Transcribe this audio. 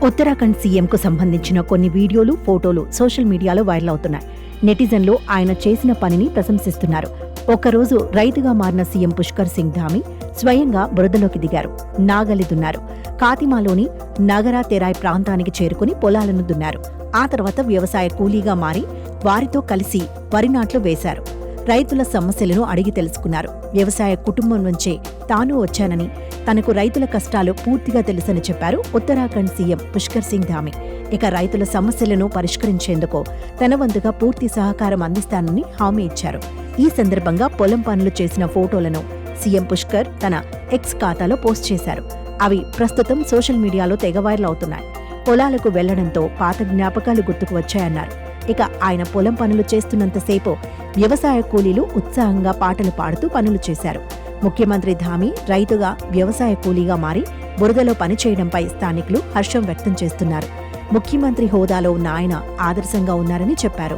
ఉత్తరాఖండ్ సీఎంకు సంబంధించిన కొన్ని వీడియోలు, ఫోటోలు సోషల్ మీడియాలో వైరల్ అవుతున్నాయి. నెటిజన్లు ఆయన చేసిన పనిని ప్రశంసిస్తున్నారు. ఒక్కరోజు రైతుగా మారిన సీఎం పుష్కర్ సింగ్ ధామీ స్వయంగా బురదలోకి దిగారు, నాగలి దున్నారు. కాతిమాలోని నగరా తెరాయ్ ప్రాంతానికి చేరుకుని పొలాలను దున్నారు. ఆ తర్వాత వ్యవసాయ కూలీగా మారి వారితో కలిసి వరి నాట్లు వేశారు. రైతుల సమస్యలను అడిగి తెలుసుకున్నారు. వ్యవసాయ కుటుంబం నుంచే తాను వచ్చానని, తనకు రైతుల కష్టాలు పూర్తిగా తెలుసని చెప్పారు ఉత్తరాఖండ్ సీఎం పుష్కర్ సింగ్ ధామీ. ఇక రైతుల సమస్యలను పరిష్కరించేందుకు తన వంతుగా పూర్తి సహకారం అందిస్తానని హామీ ఇచ్చారు. ఈ సందర్భంగా పొలం పనులు చేసిన ఫోటోలను సీఎం పుష్కర్ తన ఎక్స్ ఖాతాలో పోస్ట్ చేశారు. అవి ప్రస్తుతం సోషల్ మీడియాలో తెగ వైరల్ అవుతున్నాయి. పొలాలకు వెళ్లడంతో పాత జ్ఞాపకాలు గుర్తుకు వచ్చాయన్నారు. ఇక ఆయన పొలం పనులు చేస్తున్నంతసేపు వ్యవసాయ కూలీలు ఉత్సాహంగా పాటలు పాడుతూ పనులు చేశారు. ముఖ్యమంత్రి ధామీ రైతుగా వ్యవసాయ కూలీగా మారి బురదలో పనిచేయడంపై స్థానికులు హర్షం వ్యక్తం చేస్తున్నారు. ముఖ్యమంత్రి హోదాలో ఉన్న ఆయన ఆదర్శంగా ఉన్నారని చెప్పారు.